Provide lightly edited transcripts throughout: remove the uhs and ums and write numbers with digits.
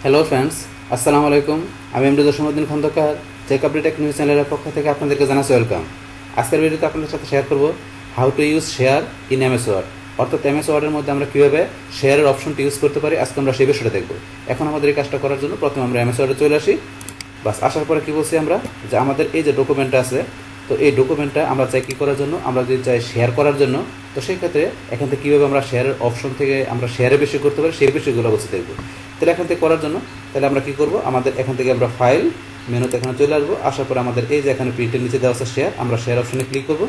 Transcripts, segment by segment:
Hello friends, আসসালামু আলাইকুম। আমি MD Jasimuddin Khandakar check update tech news চ্যানেলের পক্ষ থেকে আপনাদেরকে জানাচ্ছি ওয়েলকাম। আজকের ভিডিওতে আপনাদের সাথে শেয়ার করব how to use share in MS Word, অর্থাৎ এমএস ওয়ার্ডের মধ্যে আমরা কীভাবে শেয়ারের অপশনটি ইউজ করতে পারি। আজকে আমরা সেই বিষয়টা দেখব। এখন আমাদের এই কাজটা করার জন্য প্রথমে আমরা এমএস ওয়ার্ডে চলে আসি। বাস আসার পরে কী বলছি আমরা, যে আমাদের এই যে ডকুমেন্টটা আছে, তো এই ডকুমেন্টটা আমরা চাই কী করার জন্য, আমরা যদি চাই শেয়ার করার জন্য, তো সেই ক্ষেত্রে এখান থেকে কীভাবে আমরা শেয়ারের অপশন থেকে আমরা শেয়ারে বেশি করতে পারি সেই বিষয়গুলো বসে দেখব। তাহলে এখান থেকে করার জন্য তাহলে আমরা কী করব, আমাদের এখান থেকে আমরা ফাইল মেনুতে এখানে চলে আসবো। আসার পরে আমাদের এই যে এখানে প্রিন্টের নিচে দেওয়া আছে শেয়ার, আমরা শেয়ার অপশনে ক্লিক করব।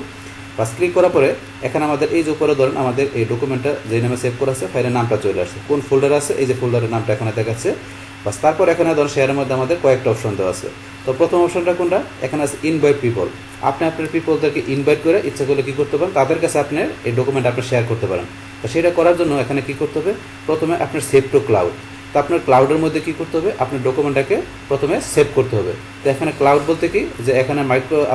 বাস ক্লিক করার পরে এখানে আমাদের এই যে উপরে ধরেন আমাদের এই ডকুমেন্টটা যে নামে সেভ করা আছে, ফাইলের নামটা চলে আসছে, কোন ফোল্ডার আছে, এই যে ফোল্ডারের নামটা এখানে দেখাচ্ছে। বাস তারপর এখানে ধরুন শেয়ারের মধ্যে আমাদের কয়েকটা অপশন দেওয়া আছে। তো প্রথম অপশনটা কোনটা, এখানে আছে ইনভাইট পিপল। আপনি আপনার পিপলদেরকে ইনভাইট করে ইচ্ছা করলে কী করতে পারেন, তাদের কাছে আপনার এই ডকুমেন্ট আপনি শেয়ার করতে পারেন। তো সেটা করার জন্য এখানে কী করতে হবে, প্রথমে আপনার সেভ টু ক্লাউড। তো আপনার ক্লাউডের মধ্যে কী করতে হবে, আপনার ডকুমেন্টটাকে প্রথমে সেভ করতে হবে। তো এখানে ক্লাউড বলতে কি, যে এখানে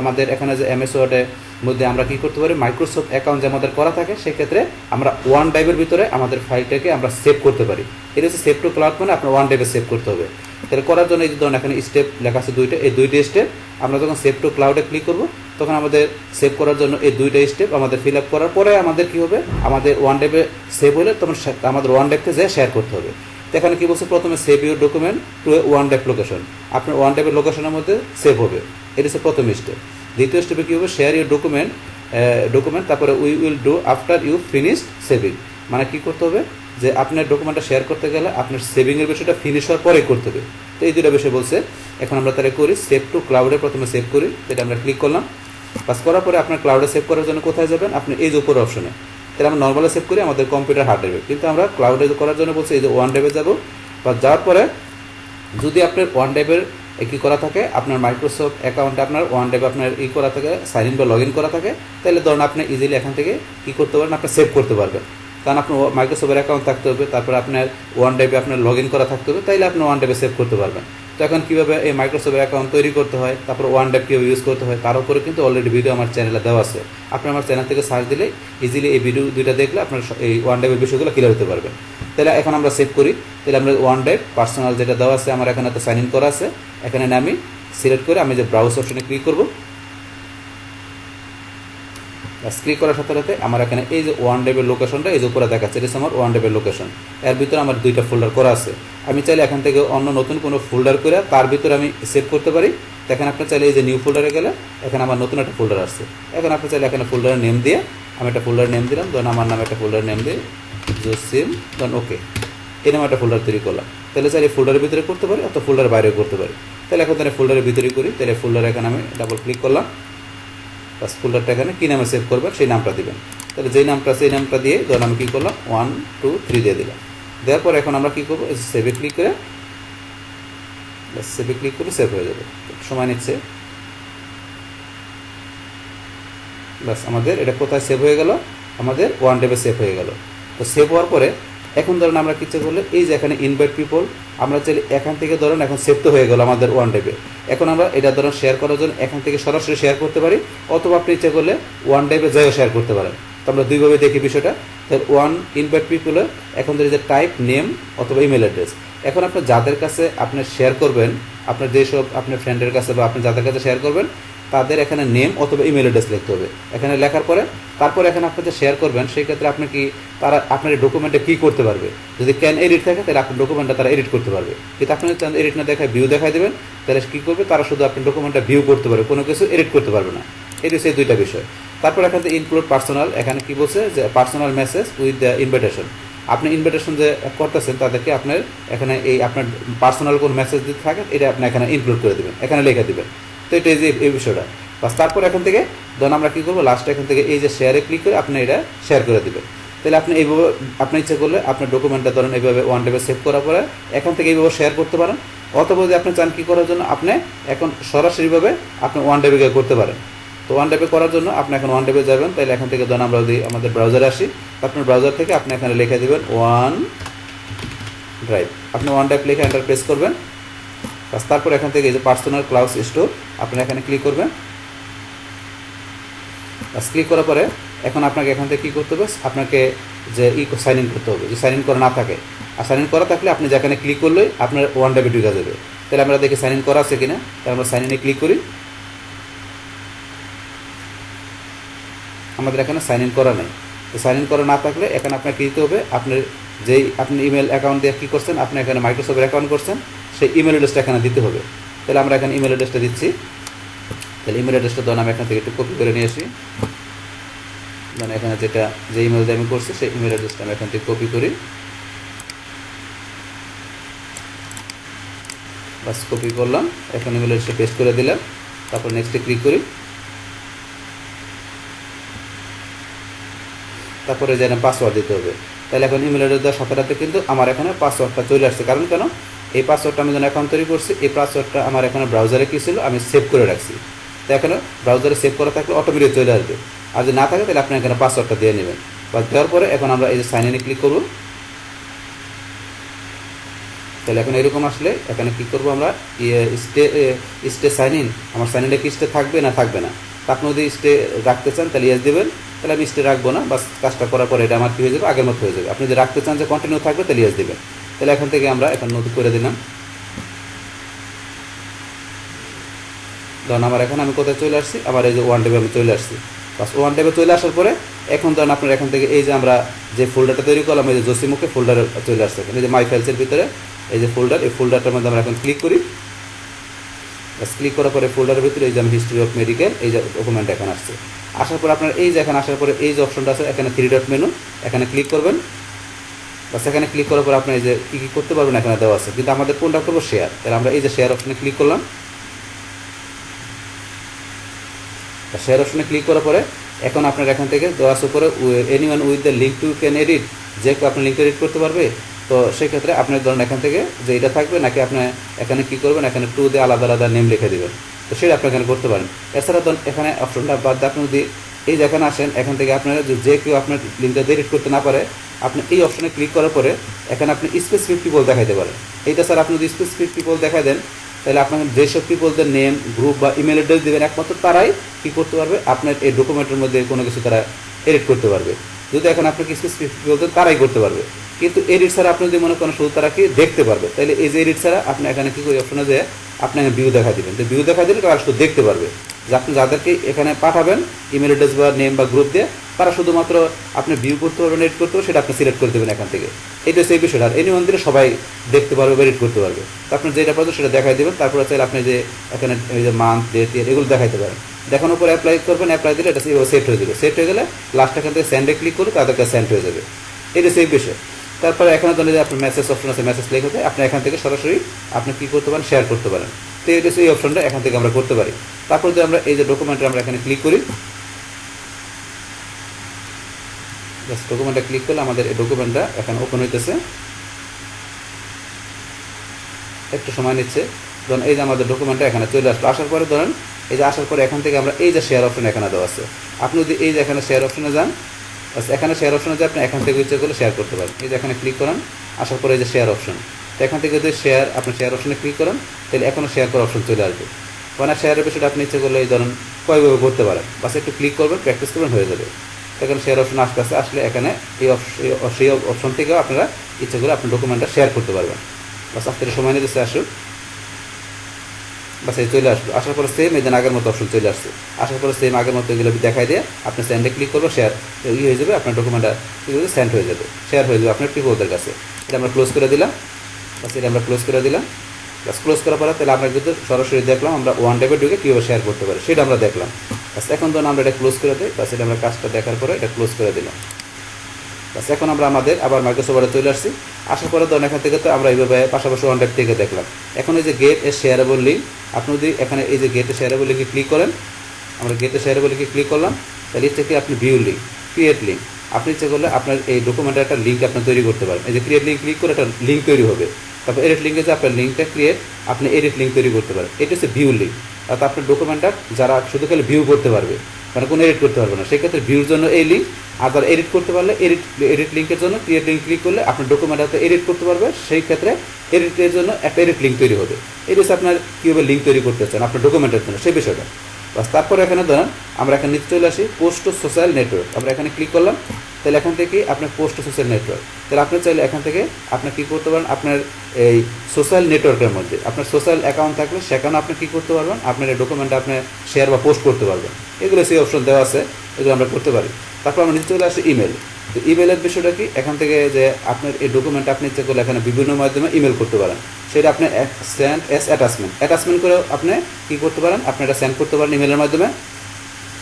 আমাদের এখানে যে এমএস ওয়ার্ডের মধ্যে আমরা কী করতে পারি, মাইক্রোসফট অ্যাকাউন্ট যে আমাদের করা থাকে, সেক্ষেত্রে আমরা ওয়ান ড্রাইভের ভিতরে আমাদের ফাইলটাকে আমরা সেভ করতে পারি। এটা হচ্ছে সেভ টু ক্লাউড, মানে আপনার ওয়ান ড্রাইভে সেভ করতে হবে। তাহলে করার জন্য এই যে ধরুন এখানে স্টেপ লেখা আছে দুইটা, এই দুইটা স্টেপ আমরা যখন সেভ টু ক্লাউডে ক্লিক করব, তখন আমাদের সেভ করার জন্য এই দুইটা স্টেপ আমাদের ফিল আপ করার পরে আমাদের কী হবে, আমাদের ওয়ান ড্রাইভে সেভ হলে তখন আমাদের ওয়ান ড্রাইভকে যেয়ে শেয়ার করতে হবে। তো এখানে কী বলছে, প্রথমে save your document to a OneDrive location. আপনার ওয়ান ড্রাইভের লোকেশনের মধ্যে সেভ হবে, এটা হচ্ছে প্রথম স্টেপ। দ্বিতীয় স্টেপে কী হবে, শেয়ার ইউর ডকুমেন্ট, তারপরে we will do after you finish saving. মানে কী করতে হবে, যে আপনার ডকুমেন্টটা শেয়ার করতে গেলে আপনার সেভিংয়ের বিষয়টা ফিনিশ হওয়ার পরেই করতে হবে। তো এই দুটো বিষয় বলছে। এখন আমরা তাহলে করি, সেভ টু ক্লাউডে প্রথমে সেভ করি, এটা আমরা ক্লিক করলাম। পাস করার পরে আপনার ক্লাউডে সেভ করার জন্য কোথায় যাবেন, আপনি এই যে উপর অপশনে। তাহলে আমরা নর্মালে সেভ করি আমাদের কম্পিউটার হার্ড ড্রাইভে, কিন্তু আমরা ক্লাউডে করার জন্য বলছি এই যে ওয়ান ড্রাইভে যাবো। বা যাওয়ার পরে যদি আপনার ওয়ান ড্রাইভের কী করা থাকে, আপনার মাইক্রোসফট অ্যাকাউন্টে আপনার ওয়ান ড্রাইভে আপনার করা থাকে, সাইন ইন বা লগ ইন করা থাকে, তাহলে ধরুন আপনি ইজিলি এখান থেকে কী করতে পারেন, আপনি সেভ করতে পারবেন। কারণ আপনার মাইক্রোসফটের অ্যাকাউন্ট থাকতে হবে, তারপরে আপনার ওয়ান ড্রাইভে আপনার লগ ইন করা থাকতে হবে, তাইলে আপনি ওয়ান ড্রাইভে সেভ করতে পারবেন। তো এখন কীভাবে এই মাইক্রোসফটের অ্যাকাউন্ট তৈরি করতে হয়, তারপর ওয়ান ড্রাইভ কীভাবে ইউজ করতে হয়, তার উপরে কিন্তু অলরেডি ভিডিও আমার চ্যানেলে দেওয়া আছে। আপনি আমার চ্যানেল থেকে সার্চ দিলে ইজিলি এই ভিডিও দুইটা দেখলে আপনার এই ওয়ান ড্রাইভের বিষয়গুলো ক্লিয়ার হতে পারবেন। তাহলে এখন আমরা সেভ করি। তাহলে আমরা ওয়ান ড্রাইভ পার্সোনাল যেটা দেওয়া আছে, আমার এখানে তো সাইন ইন করা আছে, এখানে আমি সিলেক্ট করে আমি যে ব্রাউজ অপশনে ক্লিক করব। ক্লিক করার সাথে সাথে আমার এখানে এই যে ওয়ান ড্রাইভের লোকেশনটা এই যে উপরে দেখাচ্ছে, এটা হচ্ছে আমার ওয়ান ড্রাইভের লোকেশন। এর ভিতরে আমার দুইটা ফোল্ডার করা আছে। আমি চাইলে এখান থেকে অন্য নতুন কোনো ফোল্ডার করে তার ভিতরে আমি সেভ করতে পারি। তো এখানে আপনি চাইলে এই যে নিউ ফোল্ডারে গেলে এখানে আমার নতুন একটা ফোল্ডার আসছে। এখন আপনি চাইলে এখানে ফোল্ডারের নেম দিয়ে, আমি একটা ফোল্ডার নেম দিলাম, ধরুন আমার নামে একটা ফোল্ডার নেম দিয়ে জসিম, ধরুন ওকে, এই নামে একটা ফোল্ডার তৈরি করলাম। তাহলে চাইলে ফোল্ডারের ভিতরে করতে পারি অথবা ফোল্ডারের বাইরেও করতে পারি। তাহলে এখন তাহলে ফোল্ডারের ভিতরেই করি। তাহলে ফোল্ডারে এখানে আমি ডাবল ক্লিক করলাম। বাস ফোল্ডারটা এখানে কী নামে সেভ করবেন সেই নামটা দিবেন। তাহলে যেই নামটা সেই নামটা দিয়ে ধরুন আমি কী করলাম, 1 2 3 দিয়ে দিলাম। দেওয়ার পর এখন আমরা কী করবো, সেভে ক্লিক করে, বাস সেভে ক্লিক করে সেভ হয়ে যাবে। সময় নিচ্ছে। বাস আমাদের এটা কোথায় সেভ হয়ে গেল, আমাদের ওয়ান ড্রাইভে সেভ হয়ে গেল। তো সেভ হওয়ার পরে এখন ধরুন আমরা কিছু করলে এই যে এখানে ইনভাইট পিপল, আমরা চাইলে এখান থেকে ধরুন এখন সেভ তো হয়ে গেল আমাদের ওয়ান ড্রাইভে। এখন আমরা এটা ধরুন শেয়ার করার জন্য এখান থেকে সরাসরি শেয়ার করতে পারি, অথবা আপনি ইচ্ছা করলে ওয়ান ড্রাইভে যাইও শেয়ার করতে পারেন। তো আমরা দুইভাবে দেখি বিষয়টা। তাহলে ওয়ান ইনভাইট পিপলে এখন ধরে যে টাইপ নেম অথবা ইমেল অ্যাড্রেস, এখন আপনি যাদের কাছে আপনি শেয়ার করবেন, আপনার যেসব আপনার ফ্রেন্ডের কাছে বা আপনি যাদের কাছে শেয়ার করবেন, তাদের এখানে নেম অথবা ইমেল অ্যাড্রেস লিখতে হবে। এখানে লেখার পরে তারপরে এখানে আপনি যে শেয়ার করবেন, সেই ক্ষেত্রে আপনি কি তারা আপনার এই ডকুমেন্টে কী করতে পারবে, যদি ক্যান এডিট থাকে তাহলে আপনার ডকুমেন্টটা তারা এডিট করতে পারবে। কিন্তু আপনি যদি এডিট না দেখায় ভিউ দেখাই দেবেন, তাহলে কী করবে, তারা শুধু আপনার ডকুমেন্টটা ভিউ করতে পারবে, কোনো কিছু এডিট করতে পারবে না। এটি হচ্ছে দুইটা বিষয়। তারপর এখান থেকে ইনক্লুড পার্সোনাল, এখানে কী বলছে, যে personal message with the invitation. আপনি ইনভিটেশন যে করতেছেন তাদেরকে আপনার এখানে এই আপনার পার্সোনাল কোন মেসেজ দিতে থাকে, এটা আপনি এখানে ইনক্লুড করে দেবেন, এখানে লিখে দেবেন। তো এটা যে এই বিষয়টা। বাস তারপর এখান থেকে ধরুন আমরা কী করবো, লাস্টে এখান থেকে এই যে শেয়ারে ক্লিক করে আপনি এটা শেয়ার করে দেবেন। তাহলে আপনি এইভাবে আপনি ইচ্ছা করলে আপনার ডকুমেন্টটা ধরুন এইভাবে ওয়ান ড্রাইভে সেভ করার পরে এখান থেকে এইভাবে শেয়ার করতে পারেন, অথবা যদি আপনি চান কী করার জন্য আপনি এখন সরাসরিভাবে আপনি ওয়ান ড্রাইভে করতে পারেন। তো ওয়ান ড্রাইভে করার জন্য আপনি এখন ওয়ান ড্রাইভে যাবেন। তাহলে এখান থেকে ধরুন আমরা যদি আমাদের ব্রাউজারে আসি, আপনার ব্রাউজার থেকে আপনি এখানে লিখে দেবেন ওয়ান ড্রাইভ, আপনি ওয়ান ড্রাইভ লিখে এন্টার প্রেস করবেন। বাস তারপর এখান থেকে এই যে পার্সোনাল ক্লাউড স্টোর আপনি এখানে ক্লিক করবেন। বাস ক্লিক করার পরে এখন আপনাকে এখান থেকে কী করতে হবে, আপনাকে যে সাইন ইন করতে হবে, যে সাইন ইন করা না থাকে আর সাইন ইন করা থাকলে আপনি যেখানে ক্লিক করলেই আপনার ওয়ান ড্রাইভে ঢুকে যাবে। তাহলে আমরা দেখি সাইন ইন করা আছে কিনা। তাহলে আমরা সাইন ইনে ক্লিক করি। আমাদের এখানে সাইন ইন করা নেই। তো সাইন ইন করা না থাকলে এখানে আপনার কী দিতে হবে, আপনার যেই আপনি ইমেল অ্যাকাউন্ট দিয়ে কী করছেন, আপনি এখানে মাইক্রোসফটের অ্যাকাউন্ট করছেন, সেই ইমেল অ্যাড্রেসটা এখানে দিতে হবে। তাহলে আমরা এখানে ইমেল অ্যাড্রেসটা দিচ্ছি। তাহলে ইমেল অ্যাড্রেসটা ধরুন আমি এখান থেকে একটু কপি করে নিয়ে আসি। মানে এখানে যেটা যে ইমেল দিয়ে আমি করছি সেই ইমেল অ্যাড্রেসটা আমি এখান থেকে কপি করি, বাস কপি করলাম, এখন ইমেল অ্যাড্রেসটা পেস্ট করে দিলাম। তারপর নেক্সটে ক্লিক করি। তারপরে যেন পাসওয়ার্ড দিতে হবে। তাহলে এখন ইমেল অ্যাড্রেস দেওয়ার সাথে সাথে কিন্তু আমার এখানে পাসওয়ার্ডটা চলে আসছে। কারণ কেন, এই পাসওয়ার্ডটা আমি যখন অ্যাকাউন্ট তৈরি করছি, এই পাসওয়ার্ডটা আমার এখানে ব্রাউজারে কী ছিল আমি সেভ করে রাখছি। তো এখানে ব্রাউজারে সেভ করা থাকলে অটোমেটিক চলে আসবে। আর যদি না থাকে তাহলে আপনি এখানে পাসওয়ার্ডটা দিয়ে নেবেন। বা দেওয়ার পরে এখন আমরা এই যে সাইন ইনে ক্লিক করব। তাহলে এখন এরকম আসলে এখানে কী করবো আমরা, স্টে সাইন ইন, আমার সাইন ইনে কি স্টে থাকবে না থাকবে না। তা আপনি যদি স্টে রাখতে চান তাহলে ইয়েস দেবেন। তাহলে আমি স্টে রাখবো না, বাস কাজটা করার পরে এটা আমার কী হয়ে যাবে, আগের মতো হয়ে যাবে। আপনি যদি রাখতে চান যে কন্টিনিউ থাকবে তাহলে ইয়েস দেবেন। তাহলে এখান থেকে আমরা এখন নতুন করে দিলাম। ধরুন আমার এখন আমি কোথায় চলে আসছি, আমার এই যে ওয়ান ট্যাবে আমি চলে আসছি। বাস ওয়ান ট্যাবে চলে আসার পরে এখন ধরুন আপনার এখান থেকে এই যে আমরা যে ফোল্ডারটা তৈরি করলাম, এই যে জসিমুখে ফোল্ডারে চলে আসছে। এই যে মাই ফাইলসের ভিতরে এই যে ফোল্ডার, এই ফোল্ডারটার মধ্যে আমরা এখন ক্লিক করি। বাস ক্লিক করার পরে ফোল্ডারের ভিতরে এই যে আমি হিস্ট্রি অফ মেডিকেল এই যে ডকুমেন্ট এখন আসছে। আসার পর আপনার এই যে এখানে আসার পরে এই যে অপশনটা আছে এখানে 3 ডট মেনু, এখানে ক্লিক করবেন। বাস এখানে ক্লিক করার পর আপনি এই যে কী কী করতে পারবেন এখানে দেওয়া আছে, কিন্তু আমাদের কোনটা করবো, শেয়ার। তাহলে আমরা এই যে শেয়ার অপশনে ক্লিক করলাম। শেয়ার অপশনে ক্লিক করার পরে এখন আপনার এখান থেকে দেওয়া আছে উপরে anyone with the link to can edit, যে কেউ আপনি লিঙ্ক এডিট করতে পারবে। তো সেক্ষেত্রে আপনার ধরুন এখান থেকে যে এটা থাকবে নাকি আপনি এখানে কী করবেন, এখানে টু দিয়ে আলাদা আলাদা নেম লিখে দেবেন। তো সেটা আপনি এখানে করতে পারেন। এছাড়া ধরুন এখানে অপশনটা বাদ দিয়ে আপনি যদি এই যে এখানে আসেন, এখান থেকে আপনারা যে কেউ আপনার লিঙ্কটা এডিট করতে না পারে, আপনি এই অপশনে ক্লিক করার পরে এখানে আপনি স্পেসিফিক পিপল দেখাইতে পারেন। এইটা স্যার আপনি যদি স্পেসিফিক পিপল দেখা দেন, তাহলে আপনার যেসব পিপলদের নেম, গ্রুপ বা ইমেল অ্যাড্রেস দেবেন একমাত্র তারাই কী করতে পারবে, আপনার এই ডকুমেন্টের মধ্যে কোনো কিছু তারা এডিট করতে পারবে। যদি এখন আপনাকে স্পেসিফিক পিপলদের তারাই করতে পারবে, কিন্তু এডিট ছাড়া আপনি যদি মনে করেন শুধু তারা কি দেখতে পারবে, তাহলে এই যে এডিট ছাড়া আপনি এখানে কী করি অপশনে যে আপনি ভিউ দেখা দেবেন। তো ভিউ দেখা দিলে তারা শুধু দেখতে পারবে যে আপনি যাদেরকে এখানে পাঠাবেন ইমেল অ্যাড্রেস বা নেম বা গ্রুপ দিয়ে, তারা শুধুমাত্র আপনি ভিউ করতে পারবেন, এডিট করতে পারবেন, সেটা আপনি সিলেক্ট করে দেবেন এখান থেকে। এটা সেই বিষয়টা। আর এনিওয়ান দিলে সবাই দেখতে পারবে বা এডিট করতে পারবে। তো আপনি যেটা পারবেন সেটা দেখাই দেবেন। তারপরে চাইলে আপনি যে এখানে এই যে মান্থ, ডেট, ইয়ার এগুলো দেখাইতে পারেন। দেখানোর পরে অ্যাপ্লাই করবেন, অ্যাপ্লাই দিলে এটা সেট হয়ে যাবে। সেট হয়ে গেলে লাস্ট এখান থেকে সেন্ডে ক্লিক করলে তাদেরকে সেন্ড হয়ে যাবে। এটা সেই বিষয়। তারপরে এখানে ধরুন যে আপনার মেসেজ অপশন আছে, মেসেজ লিখে আপনি এখান থেকে সরাসরি আপনি কী করতে পারেন, শেয়ার করতে পারেন। তো এটা সেই অপশনটা এখান থেকে আমরা করতে পারি। তারপর যদি আমরা এই যে ডকুমেন্টে আমরা এখানে ক্লিক করি, জাস্ট ডকুমেন্টটা ক্লিক করলে আমাদের এই ডকুমেন্টটা এখানে ওপেন হইতেছে। একটু সময় নিচ্ছে। ধরুন এই যে আমাদের ডকুমেন্টটা এখানে চলে আসলো। আসার পরে ধরেন এই যে আসার পরে এখান থেকে আমরা এই যে শেয়ার অপশন এখানে দেওয়া আছে, আপনি যদি এই যে এখানে শেয়ার অপশনে যান, এখানে শেয়ার অপশনে যে আপনি এখান থেকে ইচ্ছে করলে শেয়ার করতে পারেন। এই যে এখানে ক্লিক করেন, আসার পরে এই যে শেয়ার অপশন, তো এখান থেকে যদি শেয়ার আপনি শেয়ার অপশনে ক্লিক করেন তাহলে এখনও শেয়ার করার অপশন চলে আসবে। মানে শেয়ারের বিষয়টা আপনি ইচ্ছে করলে এই ধরুন কয়ভাবে করতে পারেন, বাস একটু ক্লিক করবেন, প্র্যাকটিস করবেন, হয়ে যাবে। এখানে শেয়ার অপশন আস্তে আস্তে আসলে এখানে সেই অপশন থেকেও আপনারা ইচ্ছে করে আপনার ডকুমেন্টটা শেয়ার করতে পারবেন। বাস আস্তে সময় নিতে আসুক, বাস এই চলে আসলো। আসার পরে সেম এই দিন আগের মতো অপশন চলে আসছে। আসার পরে সেম আগের মতো এগুলো দেখাই দিয়ে আপনি সেন্ডে ক্লিক করবো, শেয়ার হয়ে যাবে, আপনার ডকুমেন্টটা সেন্ড হয়ে যাবে, শেয়ার হয়ে যাবে আপনার পিপলদের কাছে। এটা আমরা ক্লোজ করে দিলাম। বাস এটা আমরা ক্লোজ করে দিলাম। বাস ক্লোজ করার পরে তাহলে আমরা কিন্তু সরাসরি দেখলাম আমরা ওয়ান ড্রাইভে ঢুকে কীভাবে শেয়ার করতে পারি সেটা আমরা দেখলাম। বাস এখন ধরুন আমরা এটা ক্লোজ করে দিই। বাস এটা আমরা কাজটা দেখার পরে এটা ক্লোজ করে দিলাম। বাস এখন আমরা আমাদের আবার মাইক্রোসফটে চলে আসছি। আসার পরে ধরুন এখান থেকে তো আমরা এইভাবে পাশাপাশি ওয়ান ড্রাইভ থেকে দেখলাম। এখন এই যে গেট এ শেয়ারেবল লিঙ্ক, আপনি যদি এখানে এই যে গেট এ শেয়ারেবল লিঙ্কে ক্লিক করেন, আমরা গেট এ শেয়ারেবল লিঙ্কে ক্লিক করলাম, তাহলে ইচ্ছে কি আপনি ভিউ লিঙ্ক, ক্রিয়েট লিঙ্ক, আপনি ইচ্ছে করলে আপনার এই ডকুমেন্টের একটা লিঙ্ক আপনি তৈরি করতে পারেন। এই যে ক্রিয়েট লিঙ্ক ক্লিক করে একটা লিঙ্ক তৈরি হবে। তারপর এডিট লিঙ্কে যে আপনার লিঙ্কটা ক্রিয়েট, আপনি এডিট লিঙ্ক তৈরি করতে পারেন। এটা হচ্ছে ভিউ লিঙ্ক। অর্থাৎ আপনার ডকুমেন্টটা যারা শুধু খালি ভিউ করতে পারবে, মানে কোনো এডিট করতে পারবে না, সেক্ষেত্রে ভিউর জন্য এই লিঙ্ক। আর যারা এডিট করতে পারলে এডিট লিঙ্কের জন্য ক্রিয়েট লিঙ্ক ক্লিক করলে আপনার ডকুমেন্টটা এডিট করতে পারবে, সেই ক্ষেত্রে এডিটের জন্য একটা এডিট লিঙ্ক তৈরি হবে। এই হচ্ছে আপনার কীভাবে লিঙ্ক তৈরি করতে চান আপনার ডকুমেন্টের জন্য সেই বিষয়টা। বাস তারপরে এখানে ধরেন আমরা এখানে নিচে চলে আসি, পোস্ট টু সোশ্যাল নেটওয়ার্ক, আমরা এখানে ক্লিক করলাম। তাহলে এখান থেকে আপনার পোস্ট সোশ্যাল নেটওয়ার্ক, তাহলে আপনি চাইলে এখান থেকে আপনি কী করতে পারেন, আপনার এই সোশ্যাল নেটওয়ার্কের মধ্যে আপনার সোশ্যাল অ্যাকাউন্ট থাকলে সেখানে আপনি কী করতে পারবেন, আপনার এই ডকুমেন্টটা আপনি শেয়ার বা পোস্ট করতে পারবেন। এগুলো সেই অপশন দেওয়া আছে, এগুলো আমরা করতে পারি। তারপর আমরা নিচে চলে আসি ইমেল। তো ইমেলের বিষয়টা কি, এখান থেকে যে আপনার এই ডকুমেন্ট আপনি ইচ্ছে করলে এখানে বিভিন্ন মাধ্যমে ইমেল করতে পারেন। সেটা আপনি সেন্ড এস অ্যাটাচমেন্ট করেও আপনি কী করতে পারেন, আপনি এটা সেন্ড করতে পারেন ইমেলের মাধ্যমে।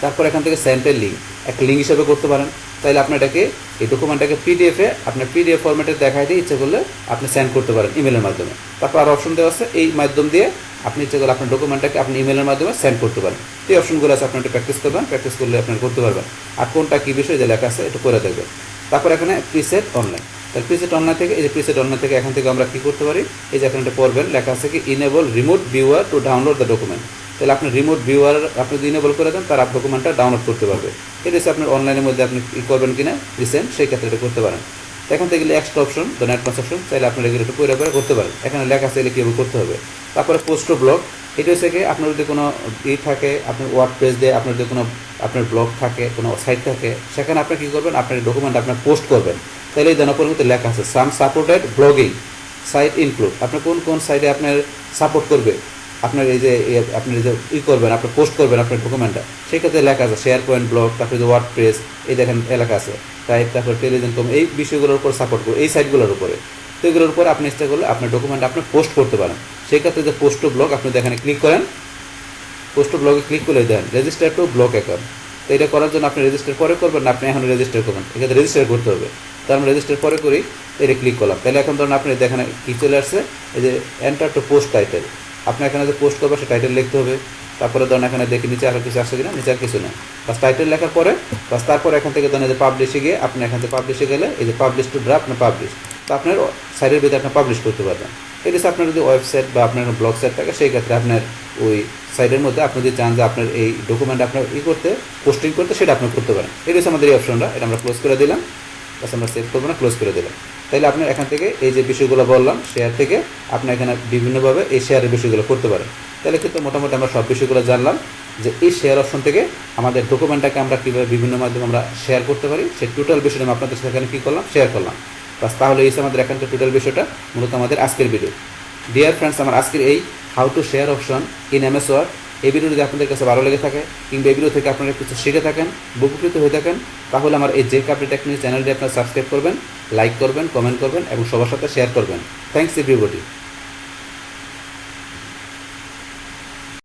তারপর এখান থেকে সেন্ডের লিঙ্ক একটা লিঙ্ক হিসেবে করতে পারেন। তাইলে আপনি এটাকে এই ডকুমেন্টটাকে পিডিএফে আপনার পিডিএফ ফরম্যাটে দেখাই দিয়ে ইচ্ছে করলে আপনি সেন্ড করতে পারেন ইমেলের মাধ্যমে। তারপর আর অপশন দেওয়া আছে, এই মাধ্যম দিয়ে আপনি ইচ্ছে করলে আপনার ডকুমেন্টটাকে আপনি ইমেলের মাধ্যমে সেন্ড করতে পারেন। এই অপশনগুলো আছে, আপনি একটু প্র্যাকটিস করবেন, প্র্যাকটিস করলে আপনি করতে পারবেন। আর কোনটা কী বিষয় যে লেখা আছে এটা করে দেখবেন। তারপর এখানে প্রিসেট অনলাইন, তাহলে প্রিসেট অনলাইন থেকে এই যে প্রিসেট অনলাইন থেকে এখান থেকে আমরা কী করতে পারি, এই যে এখানে একটা পড়বেন লেখা আছে কি enable remote viewer to download the document. তাহলে আপনি রিমোট ভিউয়ার আপনি যদি ইনেবল করে দেন তার ডকুমেন্টটা ডাউনলোড করতে পারবে। এটা হচ্ছে আপনার অনলাইনের মধ্যে আপনি কী করবেন কিনা রিসেন্ট, সেই ক্ষেত্রে এটা করতে পারেন। এখান থেকে এক্সট্রা অপশন দ্য নেট কনসাপশন, চাইলে আপনি এগুলো একটু পরে করতে পারেন। এখানে লেখা আছে কীভাবে করতে হবে। তারপরে পোস্ট ব্লগ, এটা হচ্ছে কি আপনার যদি কোনো থাকে, আপনার ওয়ার্ড পেজ দিয়ে আপনার যদি কোনো আপনার ব্লগ থাকে, কোনো সাইট থাকে, সেখানে আপনি কী করবেন, আপনার ডকুমেন্ট আপনার পোস্ট করবেন। তাহলে এই দেনার পরিবর্তে লেখা আছে সাম সাপোর্টেড ব্লগিং সাইট ইনক্লুড, আপনার কোন কোন সাইটে আপনার সাপোর্ট করবে আপনার এই যে আপনি যে করবেন, আপনি পোস্ট করবেন আপনার ডকুমেন্টটা, সেই ক্ষেত্রে লেখা আছে শেয়ার পয়েন্ট ব্লগ, তারপরে যে ওয়ার্ড প্রেস, এই দেখেন এলাকা আছে টাইপ, তারপর টেলিভিশন কম, এই বিষয়গুলোর উপর সাপোর্ট করবে, এই সাইটগুলোর উপরে। তো এগুলোর উপর আপনি ইচ্ছা করলে আপনার ডকুমেন্ট আপনি পোস্ট করতে পারেন। সেই ক্ষেত্রে যে পোস্ট টু ব্লগ আপনি এখানে ক্লিক করেন, পোস্ট টু ব্লগে ক্লিক করে দেন রেজিস্টার টু ব্লগ অ্যাকাউন্ট। তো এটা করার জন্য আপনি রেজিস্টার পরে করবেন না, আপনি এখন রেজিস্টার করবেন, এক্ষেত্রে রেজিস্টার করতে হবে। তো আমরা রেজিস্টার পরে করি, এটা ক্লিক করলাম। তাহলে এখন ধরুন আপনি এখানে কী চলে আসছে, এই যে এন্টার টু পোস্ট টাইটেল, আপনি এখানে যে পোস্ট করবে সে টাইটেল লিখতে হবে। তারপরে ধরুন এখানে দেখি নিচে আরও কিছু আসছে কিনা, নিচে আর কিছু নেই, বাস টাইটেল লেখার পরে বাস তারপর এখান থেকে ধরেন যে পাবলিশে গিয়ে আপনি এখান থেকে পাবলিশে গেলে এই যে পাবলিশ টু ড্রাফট না পাবলিশ, তো আপনার সাইটের ভিতরে আপনি পাবলিশ করতে পারবেন। এটা হচ্ছে আপনার যদি ওয়েবসাইট বা আপনার ব্লগ সাইট থাকে, সেই ক্ষেত্রে আপনার ওই সাইটের মধ্যে আপনি যদি চান যে আপনার এই ডকুমেন্ট আপনার করতে পোস্টিং করতে, সেটা আপনি করতে পারেন। এটা হচ্ছে আমাদের এই অপশনটা, এটা আমরা ক্লোজ করে দিলাম, বাস আমরা সেভ করবো না, ক্লোজ করে দিলাম। তাহলে আপনার এখান থেকে এই যে বিষয়গুলো বললাম শেয়ার থেকে আপনি এখানে বিভিন্নভাবে এই শেয়ারের বিষয়গুলো করতে পারেন। তাহলে কিন্তু মোটামুটি আমরা সব বিষয়গুলো জানলাম যে এই শেয়ার অপশন থেকে আমাদের ডকুমেন্টটাকে আমরা কীভাবে বিভিন্ন মাধ্যমে আমরা শেয়ার করতে পারি, সেই টোটাল বিষয়টা আমি আপনাদের সেখানে কী করলাম, শেয়ার করলাম। বাস তাহলে এই আমাদের এখানকার টোটাল বিষয়টা মূলত আমাদের আজকের ভিডিও। ডিয়ার ফ্রেন্ডস, আমার আজকের এই how to share option in MS Word এই ভিডিও যদি আপনাদের কাছে ভালো লেগে থাকে কিংবা এই ভিডিও থেকে আপনারা কিছু শিখে থাকেন, উপকৃত হয়ে থাকেন, তাহলে আমার এই জেক আপডেট টেকনিক চ্যানেলটি আপনারা সাবস্ক্রাইব করবেন, লাইক করবেন, কমেন্ট করবেন এবং সবার সাথে শেয়ার করবেন। Thanks everybody.